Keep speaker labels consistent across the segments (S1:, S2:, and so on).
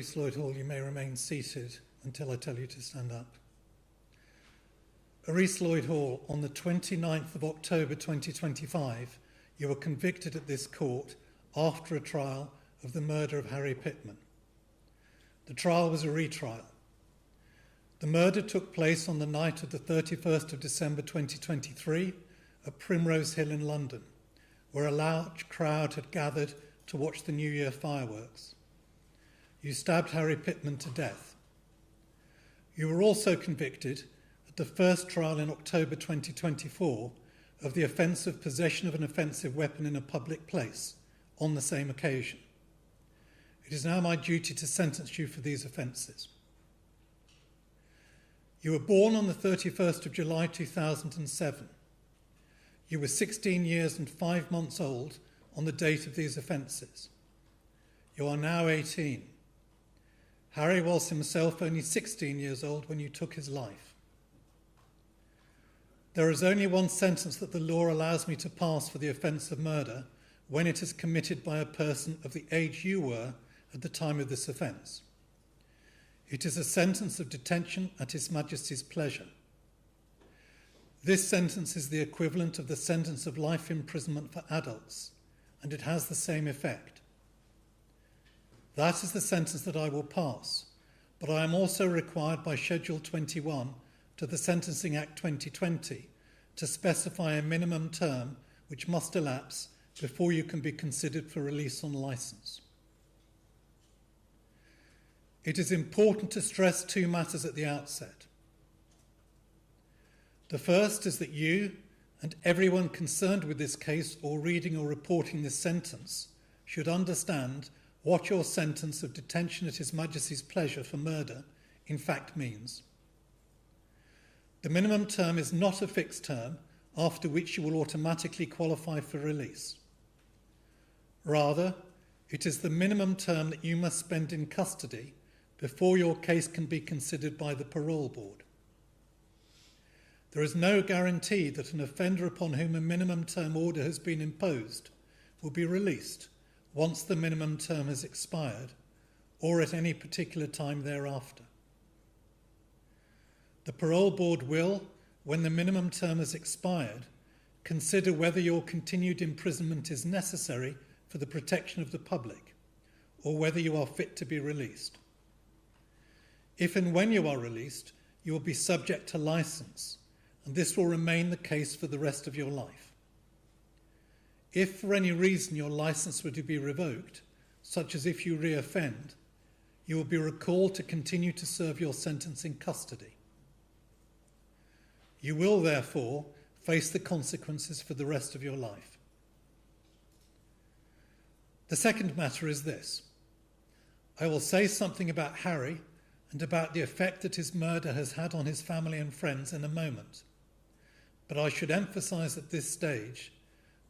S1: Areece Lloyd-Hall, you may remain seated until I tell you to stand up. Areece Lloyd-Hall, on the 29th of October 2025, you were convicted at this court after a trial of the murder of Harry Pitman. The trial was a retrial. The murder took place on the night of the 31st of December 2023 at Primrose Hill in London, where a large crowd had gathered to watch the New Year fireworks. You stabbed Harry Pitman to death. You were also convicted at the first trial in October 2024 of the offence of possession of an offensive weapon in a public place on the same occasion. It is now my duty to sentence you for these offences. You were born on the 31st of July 2007. You were 16 years and 5 months old on the date of these offences. You are now 18. Harry was himself only 16 years old when you took his life. There is only one sentence that the law allows me to pass for the offence of murder when it is committed by a person of the age you were at the time of this offence. It is a sentence of detention at His Majesty's pleasure. This sentence is the equivalent of the sentence of life imprisonment for adults, and it has the same effect. That is the sentence that I will pass, but I am also required by Schedule 21 to the Sentencing Act 2020 to specify a minimum term which must elapse before you can be considered for release on licence. It is important to stress two matters at the outset. The first is that you and everyone concerned with this case or reading or reporting this sentence should understand what your sentence of detention at His Majesty's pleasure for murder in fact means. The minimum term is not a fixed term after which you will automatically qualify for release. Rather, it is the minimum term that you must spend in custody before your case can be considered by the parole board. There is no guarantee that an offender upon whom a minimum term order has been imposed will be released once the minimum term has expired or at any particular time thereafter. The parole board will, when the minimum term has expired, consider whether your continued imprisonment is necessary for the protection of the public or whether you are fit to be released. If and when you are released, you will be subject to licence, and this will remain the case for the rest of your life. If for any reason your licence were to be revoked, such as if you reoffend, you will be recalled to continue to serve your sentence in custody. You will therefore face the consequences for the rest of your life. The second matter is this. I will say something about Harry and about the effect that his murder has had on his family and friends in a moment. But I should emphasise at this stage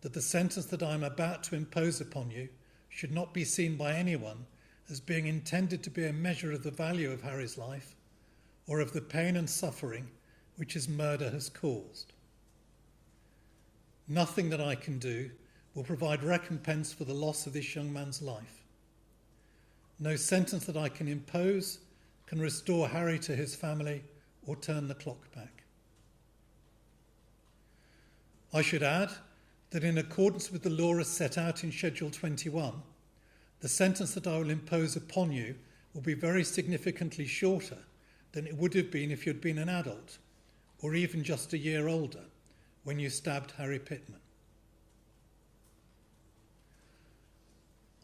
S1: that the sentence that I am about to impose upon you should not be seen by anyone as being intended to be a measure of the value of Harry's life or of the pain and suffering which his murder has caused. Nothing that I can do will provide recompense for the loss of this young man's life. No sentence that I can impose can restore Harry to his family or turn the clock back. I should add that in accordance with the law as set out in Schedule 21, the sentence that I will impose upon you will be very significantly shorter than it would have been if you had been an adult, or even just a year older, when you stabbed Harry Pitman.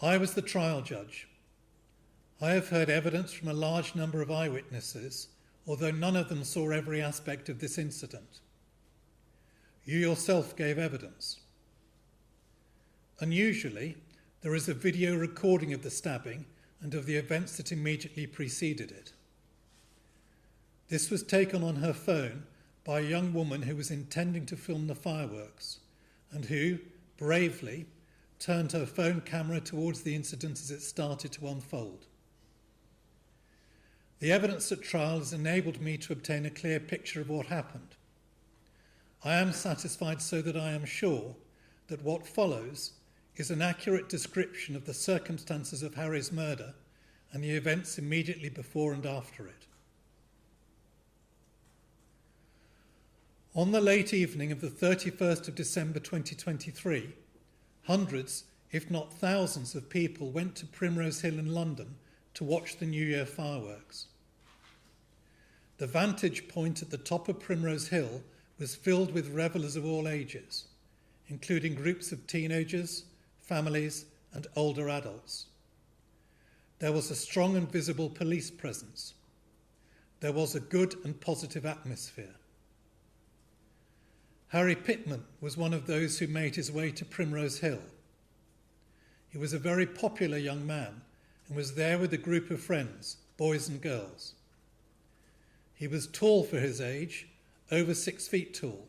S1: I was the trial judge. I have heard evidence from a large number of eyewitnesses, although none of them saw every aspect of this incident. You yourself gave evidence. Unusually, there is a video recording of the stabbing and of the events that immediately preceded it. This was taken on her phone by a young woman who was intending to film the fireworks and who, bravely, turned her phone camera towards the incident as it started to unfold. The evidence at trial has enabled me to obtain a clear picture of what happened. I am satisfied so that I am sure that what follows is an accurate description of the circumstances of Harry's murder and the events immediately before and after it. On the late evening of the 31st of December 2023, hundreds, if not thousands, of people went to Primrose Hill in London to watch the New Year fireworks. The vantage point at the top of Primrose Hill was filled with revellers of all ages, including groups of teenagers, families, and older adults. There was a strong and visible police presence. There was a good and positive atmosphere. Harry Pitman was one of those who made his way to Primrose Hill. He was a very popular young man and was there with a group of friends, boys and girls. He was tall for his age, over 6 feet tall,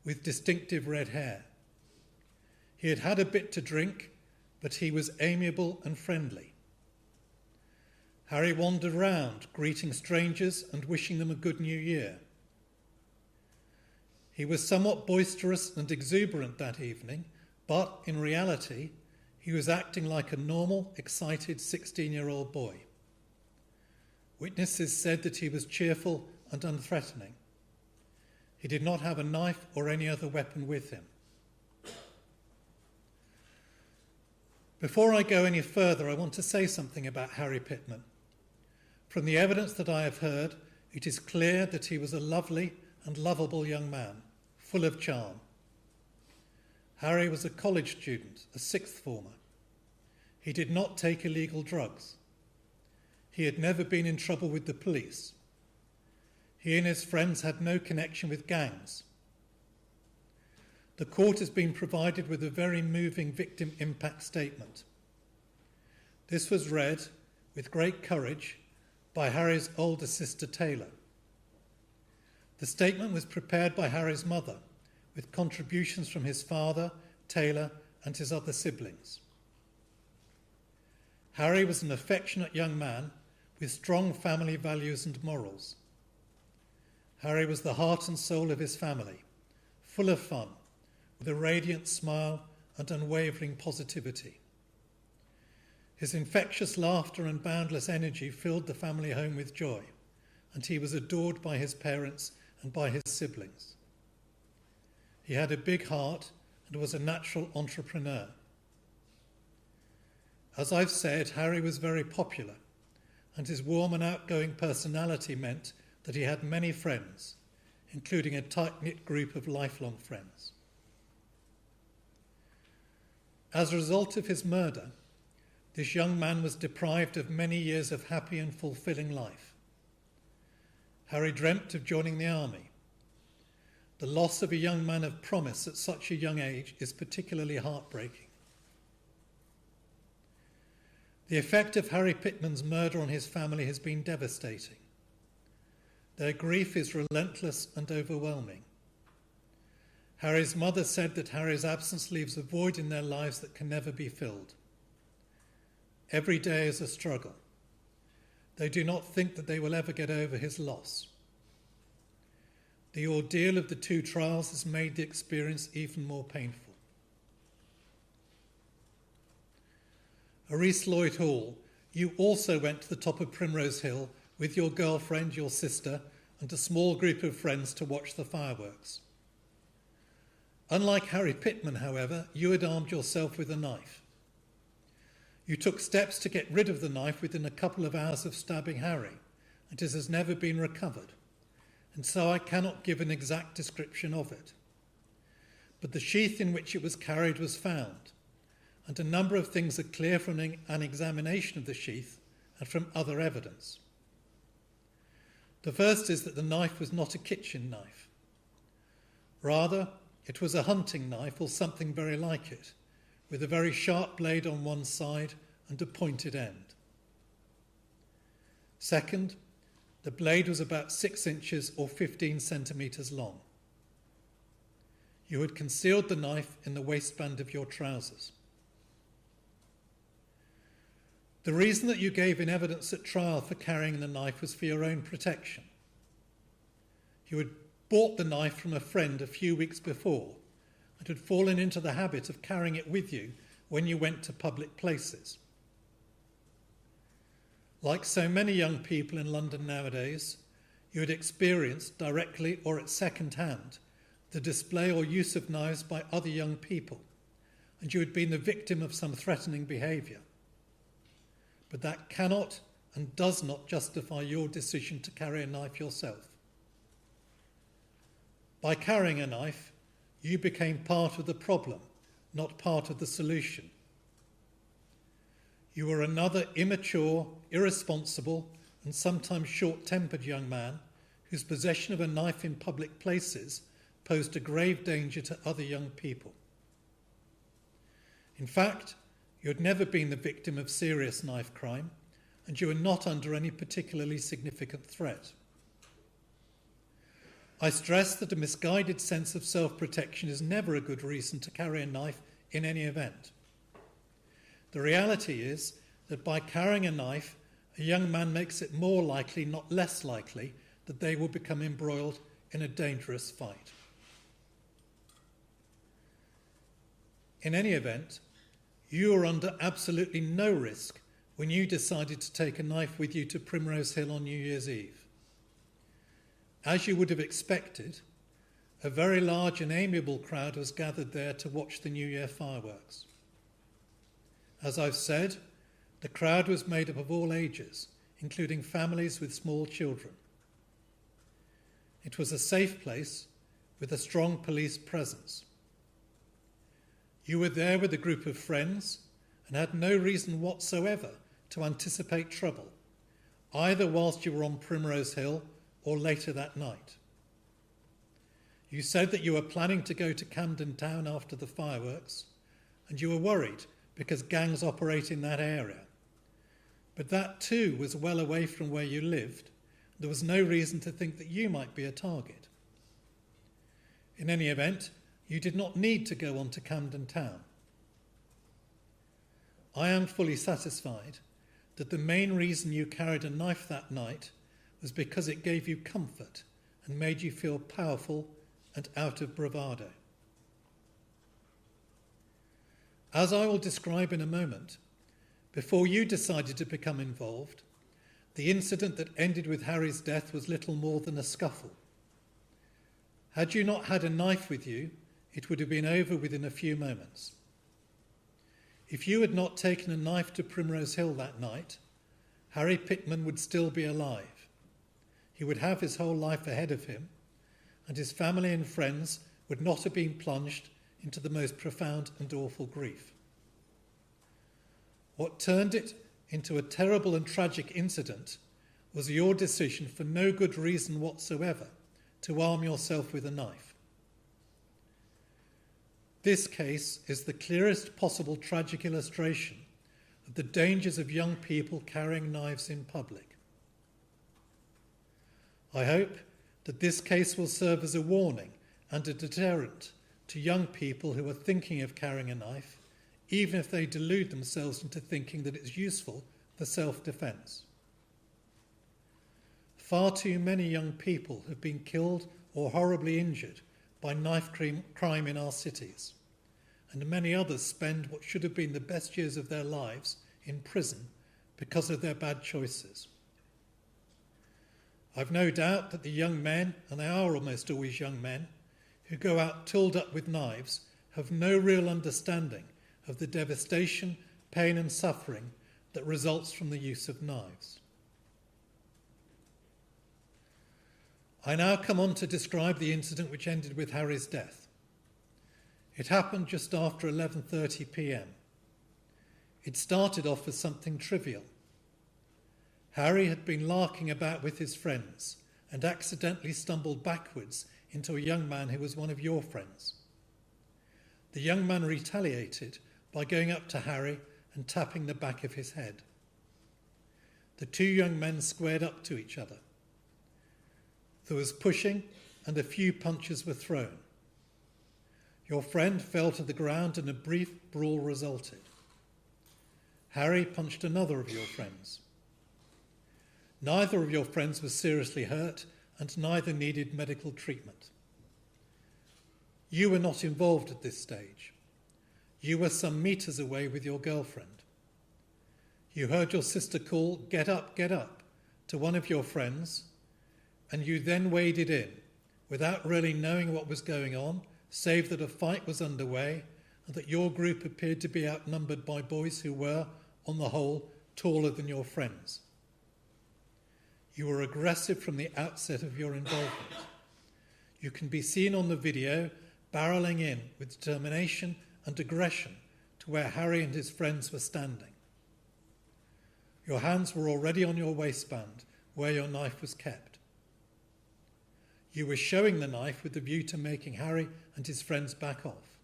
S1: with distinctive red hair. He had had a bit to drink, but he was amiable and friendly. Harry wandered round, greeting strangers and wishing them a good new year. He was somewhat boisterous and exuberant that evening, but in reality, he was acting like a normal, excited 16-year-old boy. Witnesses said that he was cheerful and unthreatening. He did not have a knife or any other weapon with him. Before I go any further, I want to say something about Harry Pitman. From the evidence that I have heard, it is clear that he was a lovely and lovable young man, full of charm. Harry was a college student, a sixth former. He did not take illegal drugs. He had never been in trouble with the police. He and his friends had no connection with gangs. The court has been provided with a very moving victim impact statement. This was read with great courage by Harry's older sister Taylor. The statement was prepared by Harry's mother with contributions from his father, Taylor, and his other siblings. Harry was an affectionate young man with strong family values and morals. Harry was the heart and soul of his family, full of fun, with a radiant smile and unwavering positivity. His infectious laughter and boundless energy filled the family home with joy, and he was adored by his parents and by his siblings. He had a big heart and was a natural entrepreneur. As I've said, Harry was very popular, and his warm and outgoing personality meant that he had many friends, including a tight-knit group of lifelong friends. As a result of his murder, this young man was deprived of many years of happy and fulfilling life. Harry dreamt of joining the army. The loss of a young man of promise at such a young age is particularly heartbreaking. The effect of Harry Pitman's murder on his family has been devastating. Their grief is relentless and overwhelming. Harry's mother said that Harry's absence leaves a void in their lives that can never be filled. Every day is a struggle. They do not think that they will ever get over his loss. The ordeal of the 2 trials has made the experience even more painful. Areece Lloyd-Hall, you also went to the top of Primrose Hill with your girlfriend, your sister, and a small group of friends to watch the fireworks. Unlike Harry Pitman, however, you had armed yourself with a knife. You took steps to get rid of the knife within a couple of hours of stabbing Harry, and it has never been recovered, and so I cannot give an exact description of it. But the sheath in which it was carried was found, and a number of things are clear from an examination of the sheath and from other evidence. The first is that the knife was not a kitchen knife. Rather, it was a hunting knife or something very like it, with a very sharp blade on one side and a pointed end. Second, the blade was about 6 inches or 15 centimetres long. You had concealed the knife in the waistband of your trousers. The reason that you gave in evidence at trial for carrying the knife was for your own protection. You had bought the knife from a friend a few weeks before and had fallen into the habit of carrying it with you when you went to public places. Like so many young people in London nowadays, you had experienced, directly or at second hand, the display or use of knives by other young people, and you had been the victim of some threatening behaviour. But that cannot and does not justify your decision to carry a knife yourself. By carrying a knife, you became part of the problem, not part of the solution. You were another immature, irresponsible, and sometimes short-tempered young man whose possession of a knife in public places posed a grave danger to other young people. In fact, you had never been the victim of serious knife crime, and you were not under any particularly significant threat. I stress that a misguided sense of self-protection is never a good reason to carry a knife in any event. The reality is that by carrying a knife, a young man makes it more likely, not less likely, that they will become embroiled in a dangerous fight. In any event, you were under absolutely no risk when you decided to take a knife with you to Primrose Hill on New Year's Eve. As you would have expected, a very large and amiable crowd was gathered there to watch the New Year fireworks. As I've said, the crowd was made up of all ages, including families with small children. It was a safe place with a strong police presence. You were there with a group of friends and had no reason whatsoever to anticipate trouble, either whilst you were on Primrose Hill or later that night. You said that you were planning to go to Camden Town after the fireworks, and you were worried because gangs operate in that area. But that too was well away from where you lived. There was no reason to think that you might be a target. In any event, you did not need to go on to Camden Town. I am fully satisfied that the main reason you carried a knife that night was because it gave you comfort and made you feel powerful and out of bravado. As I will describe in a moment, before you decided to become involved, the incident that ended with Harry's death was little more than a scuffle. Had you not had a knife with you, it would have been over within a few moments. If you had not taken a knife to Primrose Hill that night, Harry Pitman would still be alive. He would have his whole life ahead of him, and his family and friends would not have been plunged into the most profound and awful grief. What turned it into a terrible and tragic incident was your decision, for no good reason whatsoever, to arm yourself with a knife. This case is the clearest possible tragic illustration of the dangers of young people carrying knives in public. I hope that this case will serve as a warning and a deterrent to young people who are thinking of carrying a knife, even if they delude themselves into thinking that it's useful for self-defence. Far too many young people have been killed or horribly injured by knife crime in our cities, and many others spend what should have been the best years of their lives in prison because of their bad choices. I've no doubt that the young men, and they are almost always young men, who go out tooled up with knives have no real understanding of the devastation, pain and suffering that results from the use of knives. I now come on to describe the incident which ended with Harry's death. It happened just after 11:30 p.m. It started off as something trivial. Harry had been larking about with his friends and accidentally stumbled backwards into a young man who was one of your friends. The young man retaliated by going up to Harry and tapping the back of his head. The two young men squared up to each other. There was pushing and a few punches were thrown. Your friend fell to the ground and a brief brawl resulted. Harry punched another of your friends. Neither of your friends was seriously hurt and neither needed medical treatment. You were not involved at this stage. You were some meters away with your girlfriend. You heard your sister call, "Get up, get up," to one of your friends, and you then waded in, without really knowing what was going on, save that a fight was underway and that your group appeared to be outnumbered by boys who were, on the whole, taller than your friends. You were aggressive from the outset of your involvement. You can be seen on the video barreling in with determination and aggression to where Harry and his friends were standing. Your hands were already on your waistband, where your knife was kept. You were showing the knife with the view to making Harry and his friends back off.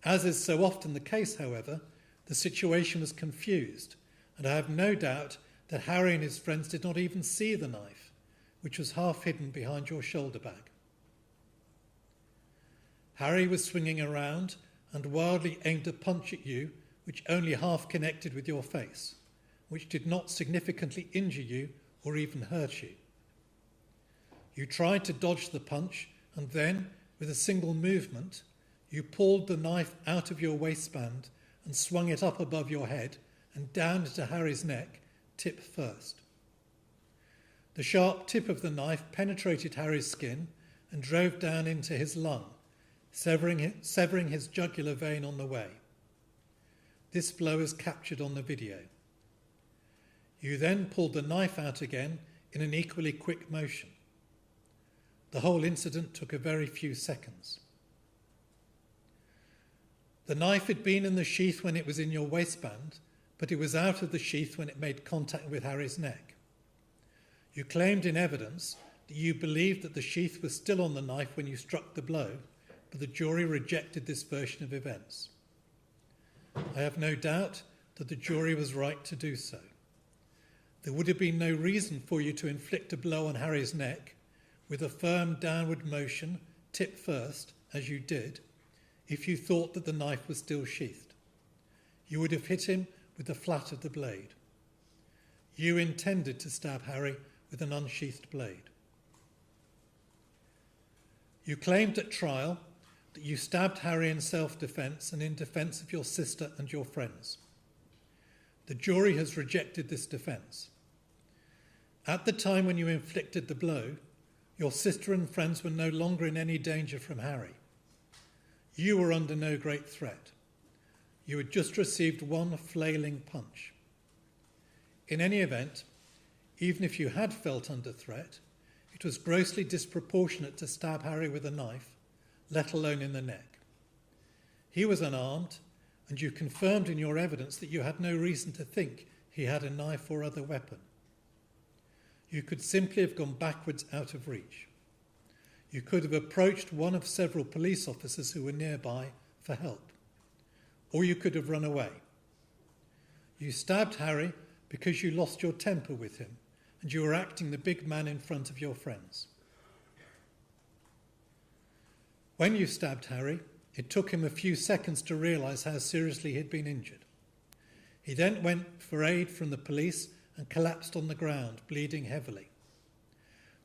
S1: As is so often the case, however, the situation was confused, and I have no doubt that Harry and his friends did not even see the knife, which was half hidden behind your shoulder bag. Harry was swinging around and wildly aimed a punch at you, which only half connected with your face, which did not significantly injure you or even hurt you. You tried to dodge the punch, and then, with a single movement, you pulled the knife out of your waistband and swung it up above your head and down into Harry's neck, tip first. The sharp tip of the knife penetrated Harry's skin and drove down into his lung, severing his jugular vein on the way. This blow is captured on the video. You then pulled the knife out again in an equally quick motion. The whole incident took a very few seconds. The knife had been in the sheath when it was in your waistband, but it was out of the sheath when it made contact with Harry's neck. You claimed in evidence that you believed that the sheath was still on the knife when you struck the blow, but the jury rejected this version of events. I have no doubt that the jury was right to do so. There would have been no reason for you to inflict a blow on Harry's neck with a firm downward motion, tip first, as you did, if you thought that the knife was still sheathed. You would have hit him with the flat of the blade. You intended to stab Harry with an unsheathed blade. You claimed at trial that you stabbed Harry in self-defence and in defence of your sister and your friends. The jury has rejected this defence. At the time when you inflicted the blow, your sister and friends were no longer in any danger from Harry. You were under no great threat. You had just received one flailing punch. In any event, even if you had felt under threat, it was grossly disproportionate to stab Harry with a knife, let alone in the neck. He was unarmed, and you confirmed in your evidence that you had no reason to think he had a knife or other weapon. You could simply have gone backwards out of reach. You could have approached one of several police officers who were nearby for help, or you could have run away. You stabbed Harry because you lost your temper with him, and you were acting the big man in front of your friends. When you stabbed Harry, it took him a few seconds to realise how seriously he'd been injured. He then went for aid from the police and collapsed on the ground, bleeding heavily.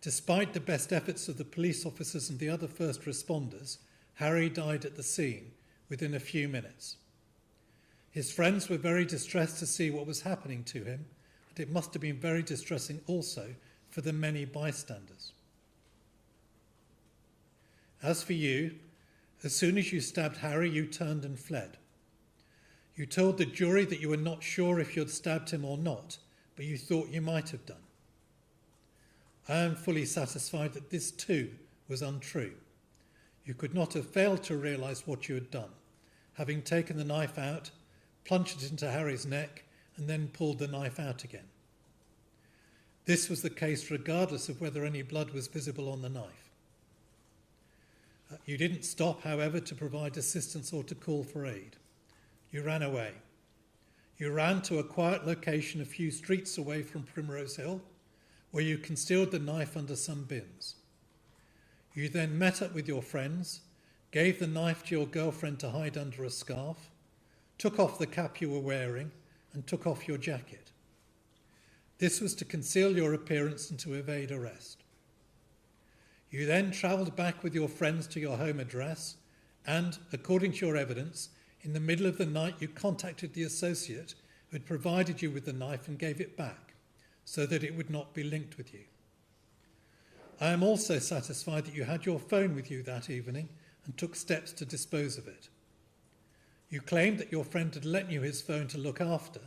S1: Despite the best efforts of the police officers and the other first responders, Harry died at the scene within a few minutes. His friends were very distressed to see what was happening to him, and it must have been very distressing also for the many bystanders. As for you, as soon as you stabbed Harry, you turned and fled. You told the jury that you were not sure if you had stabbed him or not, but you thought you might have done. I am fully satisfied that this too was untrue. You could not have failed to realise what you had done, having taken the knife out, plunged it into Harry's neck, and then pulled the knife out again. This was the case regardless of whether any blood was visible on the knife. You didn't stop, however, to provide assistance or to call for aid. You ran away. You ran to a quiet location a few streets away from Primrose Hill, where you concealed the knife under some bins. You then met up with your friends, gave the knife to your girlfriend to hide under a scarf, took off the cap you were wearing, and took off your jacket. This was to conceal your appearance and to evade arrest. You then travelled back with your friends to your home address and, according to your evidence, in the middle of the night you contacted the associate who who had provided you with the knife and gave it back, so that it would not be linked with you. I am also satisfied that you had your phone with you that evening and took steps to dispose of it. You claimed that your friend had lent you his phone to look after,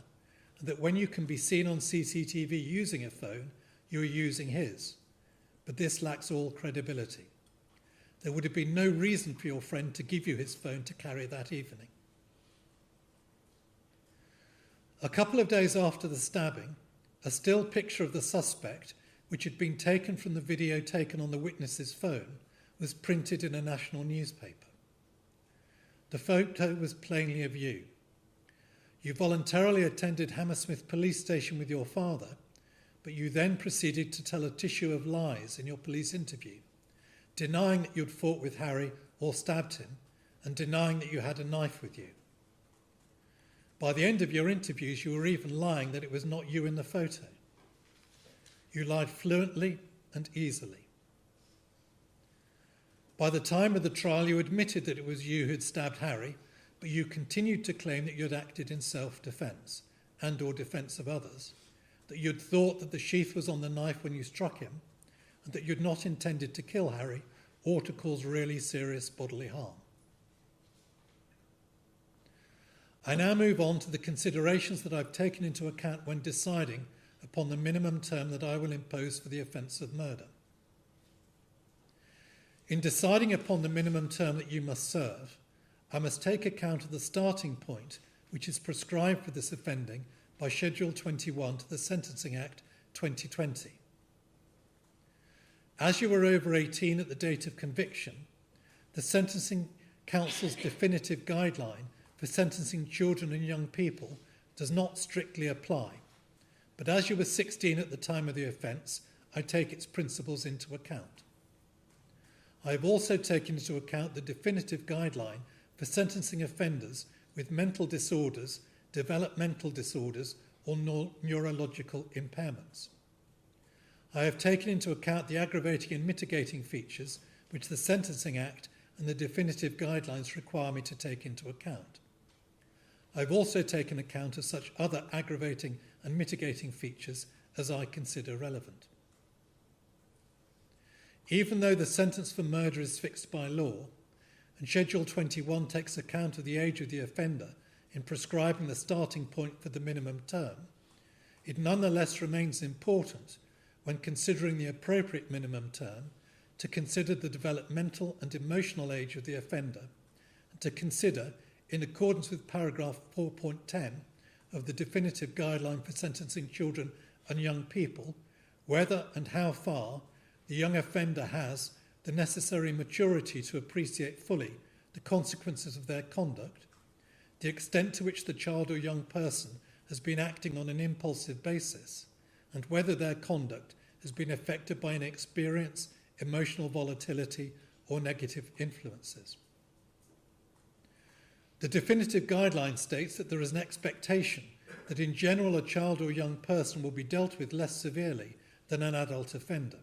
S1: and that when you can be seen on CCTV using a phone, you are using his. But this lacks all credibility. There would have been no reason for your friend to give you his phone to carry that evening. A couple of days after the stabbing, a still picture of the suspect, which had been taken from the video taken on the witness's phone, was printed in a national newspaper. The photo was plainly of you. You voluntarily attended Hammersmith Police Station with your father, but you then proceeded to tell a tissue of lies in your police interview, denying that you'd fought with Harry or stabbed him, and denying that you had a knife with you. By the end of your interviews, you were even lying that it was not you in the photo. You lied fluently and easily. By the time of the trial, you admitted that it was you who had stabbed Harry, but you continued to claim that you had acted in self-defence and or defence of others, that you had thought that the sheath was on the knife when you struck him, and that you had not intended to kill Harry or to cause really serious bodily harm. I now move on to the considerations that I've taken into account when deciding upon the minimum term that I will impose for the offence of murder. In deciding upon the minimum term that you must serve, I must take account of the starting point which is prescribed for this offending by Schedule 21 to the Sentencing Act 2020. As you were over 18 at the date of conviction, the Sentencing Council's definitive guideline for sentencing children and young people does not strictly apply, but as you were 16 at the time of the offence, I take its principles into account. I have also taken into account the definitive guideline for sentencing offenders with mental disorders, developmental disorders, or neurological impairments. I have taken into account the aggravating and mitigating features which the Sentencing Act and the definitive guidelines require me to take into account. I have also taken account of such other aggravating and mitigating features as I consider relevant. Even though the sentence for murder is fixed by law, and Schedule 21 takes account of the age of the offender in prescribing the starting point for the minimum term, it nonetheless remains important, when considering the appropriate minimum term, to consider the developmental and emotional age of the offender, and to consider, in accordance with paragraph 4.10 of the definitive guideline for sentencing children and young people, whether and how far the young offender has the necessary maturity to appreciate fully the consequences of their conduct, the extent to which the child or young person has been acting on an impulsive basis, and whether their conduct has been affected by inexperience, emotional volatility, or negative influences. The definitive guideline states that there is an expectation that in general a child or young person will be dealt with less severely than an adult offender.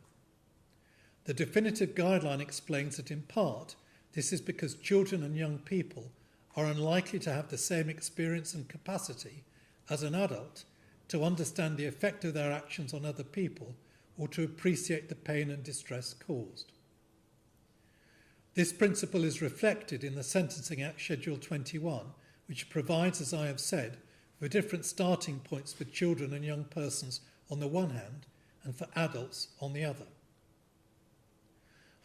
S1: The definitive guideline explains that in part this is because children and young people are unlikely to have the same experience and capacity as an adult to understand the effect of their actions on other people or to appreciate the pain and distress caused. This principle is reflected in the Sentencing Act Schedule 21, which provides, as I have said, for different starting points for children and young persons on the one hand and for adults on the other.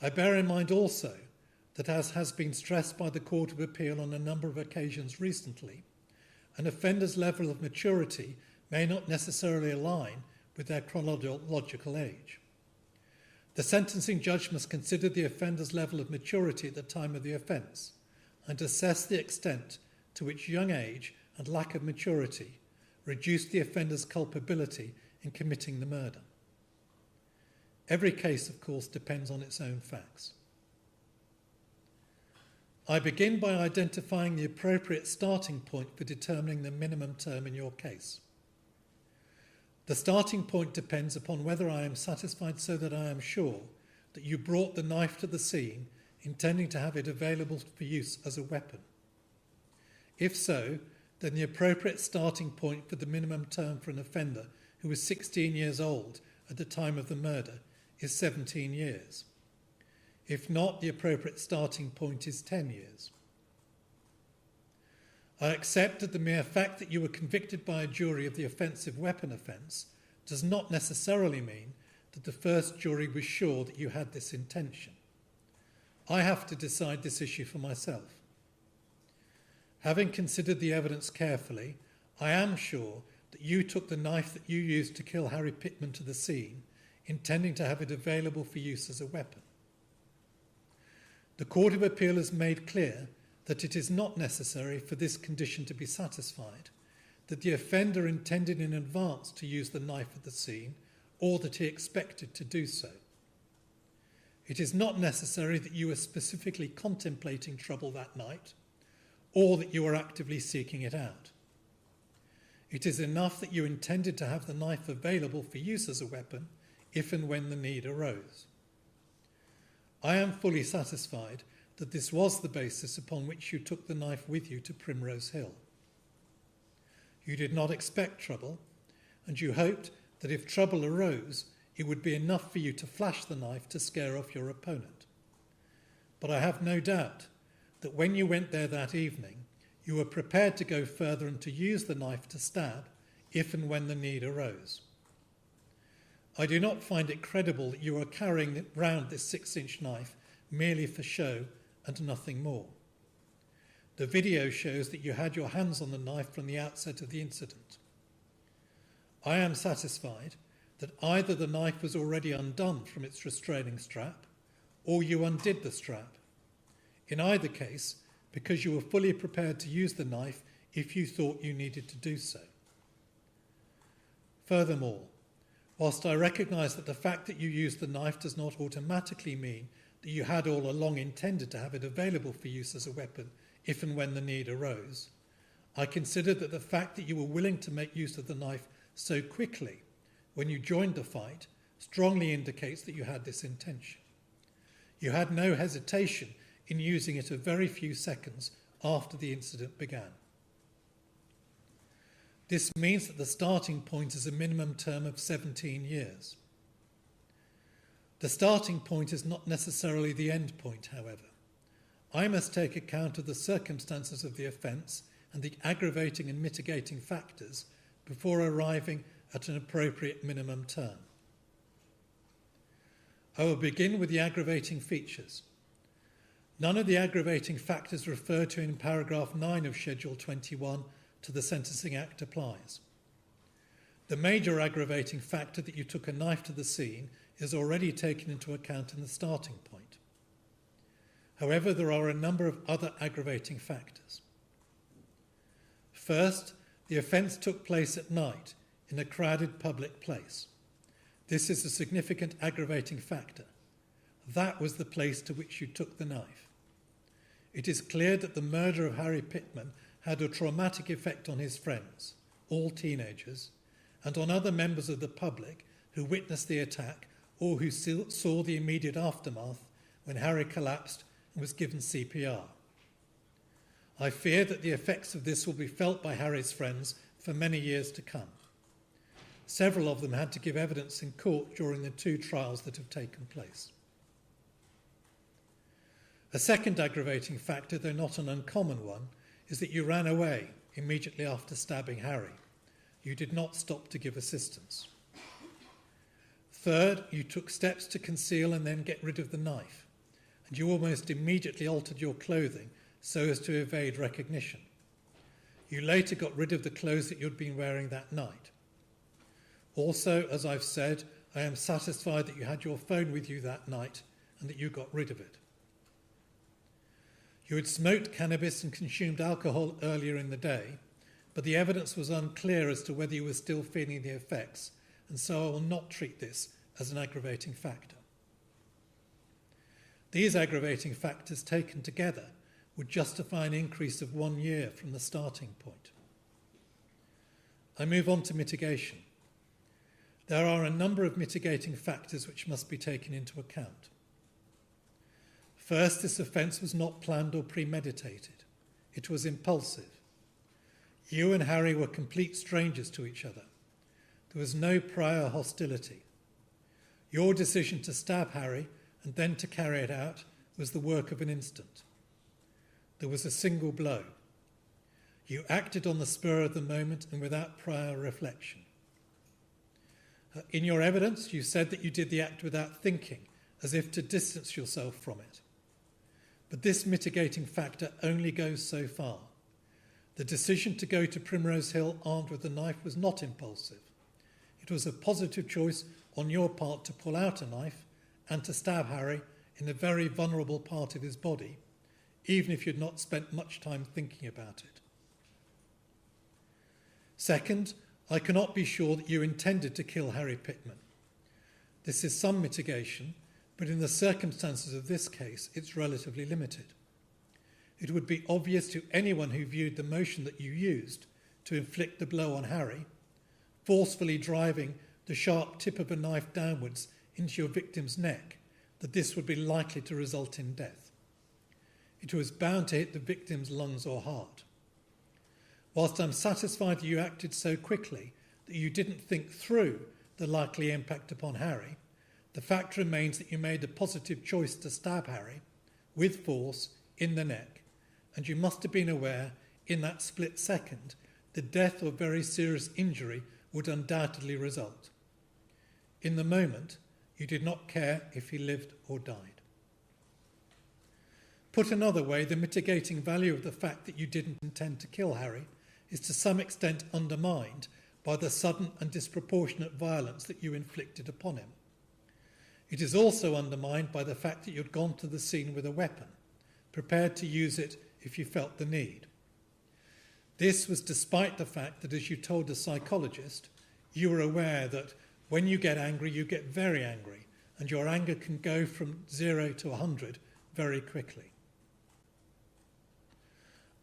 S1: I bear in mind also that, as has been stressed by the Court of Appeal on a number of occasions recently, an offender's level of maturity may not necessarily align with their chronological age. The sentencing judge must consider the offender's level of maturity at the time of the offence and assess the extent to which young age and lack of maturity reduce the offender's culpability in committing the murder. Every case, of course, depends on its own facts. I begin by identifying the appropriate starting point for determining the minimum term in your case. The starting point depends upon whether I am satisfied so that I am sure that you brought the knife to the scene intending to have it available for use as a weapon. If so, then the appropriate starting point for the minimum term for an offender who was 16 years old at the time of the murder is 17 years. If not, the appropriate starting point is 10 years. I accept that the mere fact that you were convicted by a jury of the offensive weapon offence does not necessarily mean that the first jury was sure that you had this intention. I have to decide this issue for myself. Having considered the evidence carefully, I am sure that you took the knife that you used to kill Harry Pitman to the scene, intending to have it available for use as a weapon. The Court of Appeal has made clear that it is not necessary for this condition to be satisfied, that the offender intended in advance to use the knife at the scene, or that he expected to do so. It is not necessary that you were specifically contemplating trouble that night, or that you were actively seeking it out. It is enough that you intended to have the knife available for use as a weapon if and when the need arose. I am fully satisfied that this was the basis upon which you took the knife with you to Primrose Hill. You did not expect trouble, and you hoped that if trouble arose, it would be enough for you to flash the knife to scare off your opponent. But I have no doubt that when you went there that evening, you were prepared to go further and to use the knife to stab if and when the need arose. I do not find it credible that you are carrying round this 6-inch knife merely for show and nothing more. The video shows that you had your hands on the knife from the outset of the incident. I am satisfied that either the knife was already undone from its restraining strap, or you undid the strap. In either case, because you were fully prepared to use the knife if you thought you needed to do so. Furthermore, whilst I recognise that the fact that you used the knife does not automatically mean that you had all along intended to have it available for use as a weapon if and when the need arose, I consider that the fact that you were willing to make use of the knife so quickly when you joined the fight strongly indicates that you had this intention. You had no hesitation in using it a very few seconds after the incident began. This means that the starting point is a minimum term of 17 years. The starting point is not necessarily the end point, however. I must take account of the circumstances of the offence and the aggravating and mitigating factors before arriving at an appropriate minimum term. I will begin with the aggravating features. None of the aggravating factors referred to in paragraph 9 of Schedule 21 to the Sentencing Act applies. The major aggravating factor that you took a knife to the scene is already taken into account in the starting point. However, there are a number of other aggravating factors. First, the offence took place at night in a crowded public place. This is a significant aggravating factor. That was the place to which you took the knife. It is clear that the murder of Harry Pitman had a traumatic effect on his friends, all teenagers, and on other members of the public who witnessed the attack or who saw the immediate aftermath when Harry collapsed and was given CPR. I fear that the effects of this will be felt by Harry's friends for many years to come. Several of them had to give evidence in court during the 2 trials that have taken place. A second aggravating factor, though not an uncommon one, is that you ran away immediately after stabbing Harry. You did not stop to give assistance. Third, you took steps to conceal and then get rid of the knife, and you almost immediately altered your clothing so as to evade recognition. You later got rid of the clothes that you'd been wearing that night. Also, as I've said, I am satisfied that you had your phone with you that night and that you got rid of it. You had smoked cannabis and consumed alcohol earlier in the day, but the evidence was unclear as to whether you were still feeling the effects, and so I will not treat this as an aggravating factor. These aggravating factors taken together would justify an increase of 1 year from the starting point. I move on to mitigation. There are a number of mitigating factors which must be taken into account. First, this offence was not planned or premeditated. It was impulsive. You and Harry were complete strangers to each other. There was no prior hostility. Your decision to stab Harry and then to carry it out was the work of an instant. There was a single blow. You acted on the spur of the moment and without prior reflection. In your evidence, you said that you did the act without thinking, as if to distance yourself from it. But this mitigating factor only goes so far. The decision to go to Primrose Hill armed with a knife was not impulsive. It was a positive choice on your part to pull out a knife and to stab Harry in a very vulnerable part of his body, even if you'd not spent much time thinking about it. Second, I cannot be sure that you intended to kill Harry Pitman. This is some mitigation, but in the circumstances of this case, it's relatively limited. It would be obvious to anyone who viewed the motion that you used to inflict the blow on Harry, forcefully driving the sharp tip of a knife downwards into your victim's neck, that this would be likely to result in death. It was bound to hit the victim's lungs or heart. Whilst I'm satisfied that you acted so quickly that you didn't think through the likely impact upon Harry, the fact remains that you made a positive choice to stab Harry with force in the neck, and you must have been aware in that split second that death or very serious injury would undoubtedly result. In the moment, you did not care if he lived or died. Put another way, the mitigating value of the fact that you didn't intend to kill Harry is to some extent undermined by the sudden and disproportionate violence that you inflicted upon him. It is also undermined by the fact that you'd gone to the scene with a weapon, prepared to use it if you felt the need. This was despite the fact that, as you told a psychologist, you were aware that when you get angry, you get very angry, and your anger can go from 0 to 100 very quickly.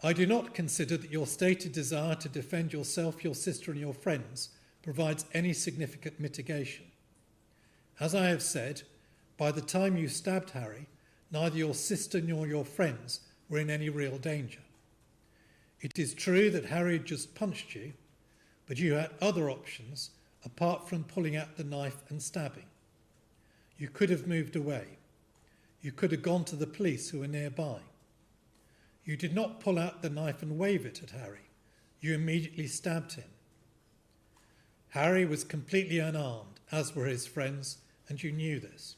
S1: I do not consider that your stated desire to defend yourself, your sister and your friends provides any significant mitigation. As I have said, by the time you stabbed Harry, neither your sister nor your friends were in any real danger. It is true that Harry had just punched you, but you had other options apart from pulling out the knife and stabbing. You could have moved away. You could have gone to the police who were nearby. You did not pull out the knife and wave it at Harry. You immediately stabbed him. Harry was completely unarmed, as were his friends, and you knew this.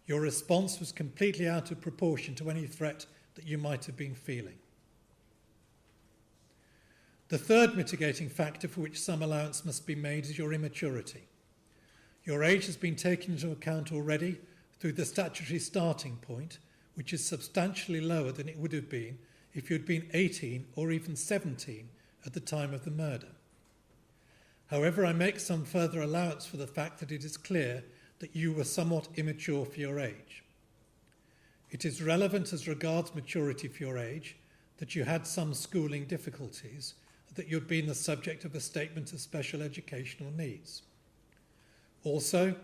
S1: Your response was completely out of proportion to any threat that you might have been feeling. The third mitigating factor for which some allowance must be made is your immaturity. Your age has been taken into account already through the statutory starting point, which is substantially lower than it would have been if you had been 18 or even 17 at the time of the murder. However, I make some further allowance for the fact that it is clear that you were somewhat immature for your age. It is relevant as regards maturity for your age that you had some schooling difficulties, that you had been the subject of a statement of special educational needs. Also,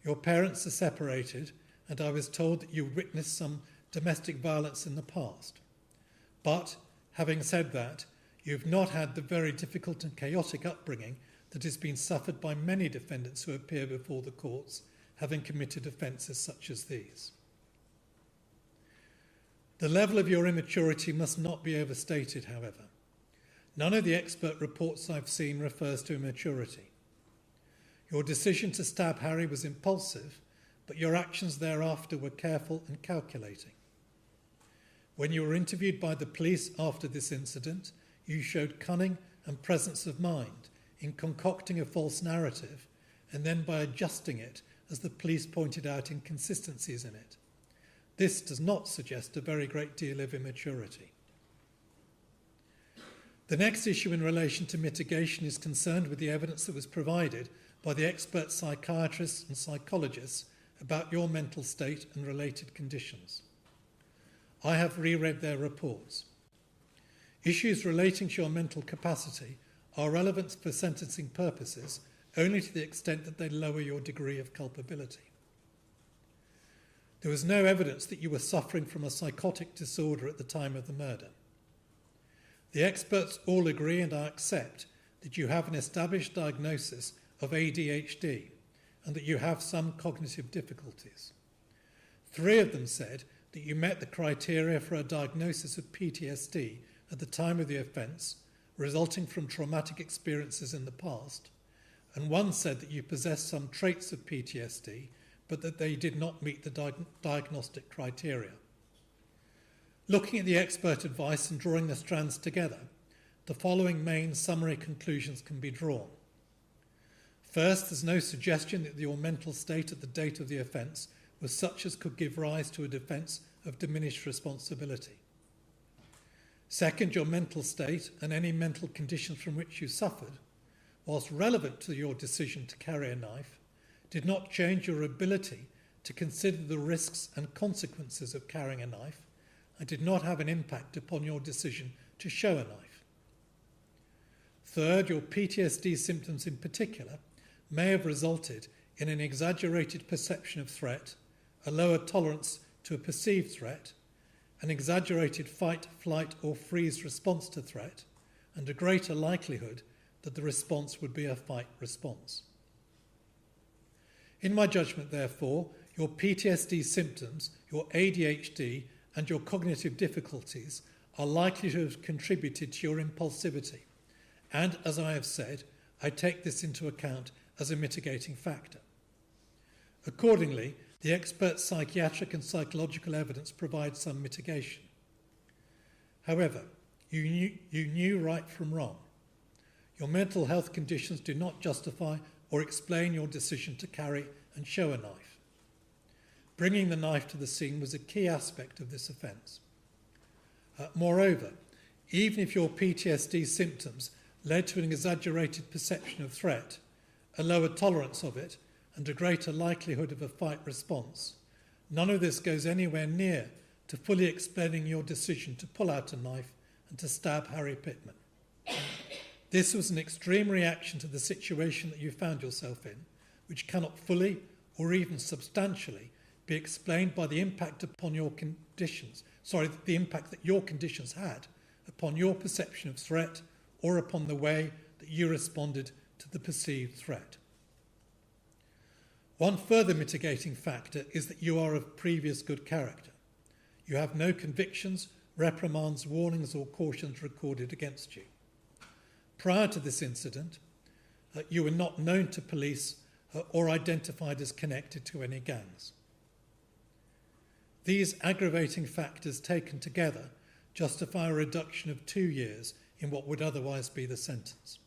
S1: your parents are separated, and I was told that you witnessed some domestic violence in the past. But, having said that, you've not had the very difficult and chaotic upbringing that has been suffered by many defendants who appear before the courts, having committed offences such as these. The level of your immaturity must not be overstated, however. None of the expert reports I've seen refers to immaturity. Your decision to stab Harry was impulsive, but your actions thereafter were careful and calculating. When you were interviewed by the police after this incident, you showed cunning and presence of mind in concocting a false narrative and then by adjusting it as the police pointed out inconsistencies in it. This does not suggest a very great deal of immaturity. The next issue in relation to mitigation is concerned with the evidence that was provided by the expert psychiatrists and psychologists about your mental state and related conditions. I have reread their reports. Issues relating to your mental capacity are relevant for sentencing purposes only to the extent that they lower your degree of culpability. There was no evidence that you were suffering from a psychotic disorder at the time of the murder. The experts all agree, and I accept, that you have an established diagnosis of ADHD and that you have some cognitive difficulties. 3 of them said that you met the criteria for a diagnosis of PTSD at the time of the offence, resulting from traumatic experiences in the past, and 1 said that you possessed some traits of PTSD, but that they did not meet the diagnostic criteria. Looking at the expert advice and drawing the strands together, the following main summary conclusions can be drawn. First, there's no suggestion that your mental state at the date of the offence was such as could give rise to a defence of diminished responsibility. Second, your mental state and any mental conditions from which you suffered, whilst relevant to your decision to carry a knife, did not change your ability to consider the risks and consequences of carrying a knife and did not have an impact upon your decision to show a knife. Third, your PTSD symptoms in particular may have resulted in an exaggerated perception of threat, a lower tolerance to a perceived threat, an exaggerated fight, flight or freeze response to threat, and a greater likelihood that the response would be a fight response. In my judgment, therefore, your PTSD symptoms, your ADHD and your cognitive difficulties are likely to have contributed to your impulsivity, and, as I have said, I take this into account as a mitigating factor. Accordingly, the expert psychiatric and psychological evidence provides some mitigation. However, you knew right from wrong. Your mental health conditions do not justify or explain your decision to carry and show a knife. Bringing the knife to the scene was a key aspect of this offence. Moreover, even if your PTSD symptoms led to an exaggerated perception of threat, a lower tolerance of it, and a greater likelihood of a fight response, none of this goes anywhere near to fully explaining your decision to pull out a knife and to stab Harry Pitman. This was an extreme reaction to the situation that you found yourself in, which cannot fully or even substantially be explained by the impact upon your conditions, the impact that your conditions had upon your perception of threat or upon the way that you responded to the perceived threat. One further mitigating factor is that you are of previous good character. You have no convictions, reprimands, warnings or cautions recorded against you. Prior to this incident, you were not known to police or identified as connected to any gangs. These aggravating factors taken together justify a reduction of 2 years in what would otherwise be the sentence.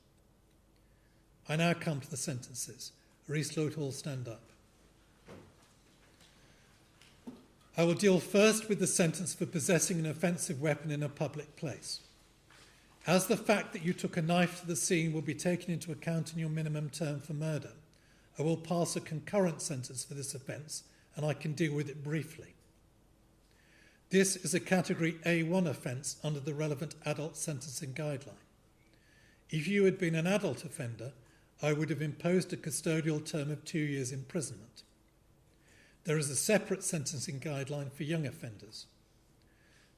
S1: I now come to the sentences. Areece Lloyd-Hall, stand up. I will deal first with the sentence for possessing an offensive weapon in a public place. As the fact that you took a knife to the scene will be taken into account in your minimum term for murder, I will pass a concurrent sentence for this offence, and I can deal with it briefly. This is a Category A1 offence under the relevant adult sentencing guideline. If you had been an adult offender, I would have imposed a custodial term of 2 years imprisonment. There is a separate sentencing guideline for young offenders.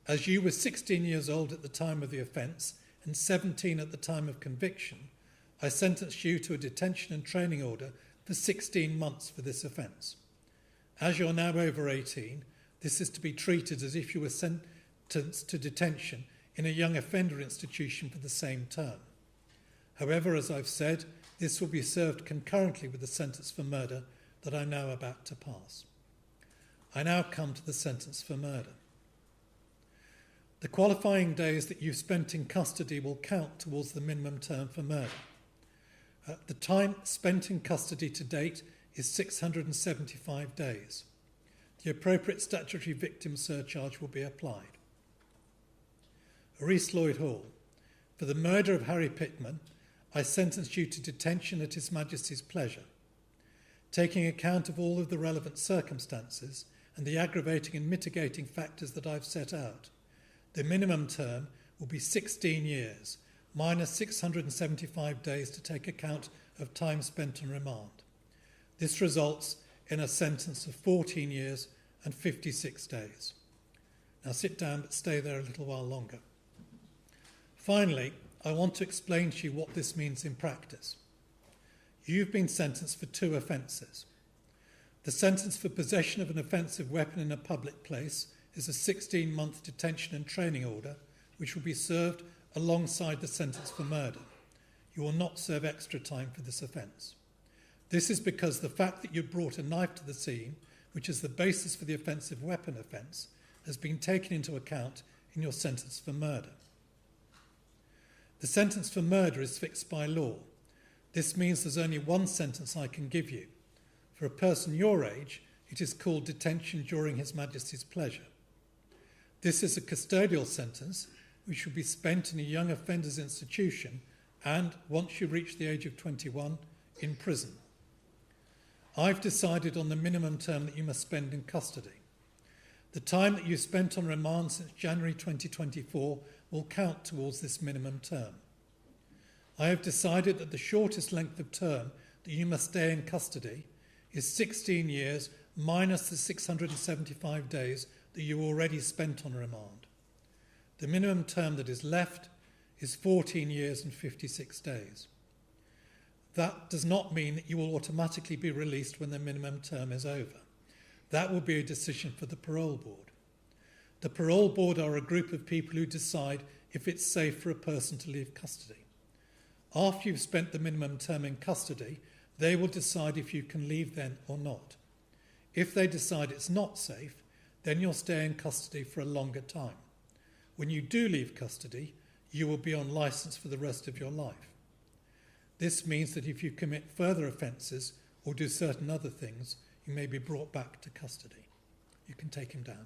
S1: As you were 16 years old at the time of the offence and 17 at the time of conviction, I sentenced you to a detention and training order for 16 months for this offence. As you're now over 18, this is to be treated as if you were sentenced to detention in a young offender institution for the same term. However, as I've said, this will be served concurrently with the sentence for murder that I'm now about to pass. I now come to the sentence for murder. The qualifying days that you've spent in custody will count towards the minimum term for murder. The time spent in custody to date is 675 days. The appropriate statutory victim surcharge will be applied. Areece Lloyd-Hall, for the murder of Harry Pitman, I sentenced you to detention at His Majesty's pleasure. Taking account of all of the relevant circumstances and the aggravating and mitigating factors that I've set out, the minimum term will be 16 years, minus 675 days to take account of time spent on remand. This results in a sentence of 14 years and 56 days. Now sit down, but stay there a little while longer. Finally, I want to explain to you what this means in practice. You've been sentenced for 2 offences. The sentence for possession of an offensive weapon in a public place is a 16-month detention and training order, which will be served alongside the sentence for murder. You will not serve extra time for this offence. This is because the fact that you brought a knife to the scene, which is the basis for the offensive weapon offence, has been taken into account in your sentence for murder. The sentence for murder is fixed by law. This means there's only one sentence I can give you. For a person your age, it is called detention during His Majesty's pleasure. This is a custodial sentence which will be spent in a young offenders institution and, once you reach the age of 21, in prison. I've decided on the minimum term that you must spend in custody. The time that you spent on remand since January 2024 will count towards this minimum term. I have decided that the shortest length of term that you must stay in custody is 16 years minus the 675 days that you already spent on remand. The minimum term that is left is 14 years and 56 days. That does not mean that you will automatically be released when the minimum term is over. That will be a decision for the parole board. The parole board are a group of people who decide if it's safe for a person to leave custody. After you've spent the minimum term in custody, they will decide if you can leave then or not. If they decide it's not safe, then you'll stay in custody for a longer time. When you do leave custody, you will be on licence for the rest of your life. This means that if you commit further offences or do certain other things, you may be brought back to custody. You can take him down.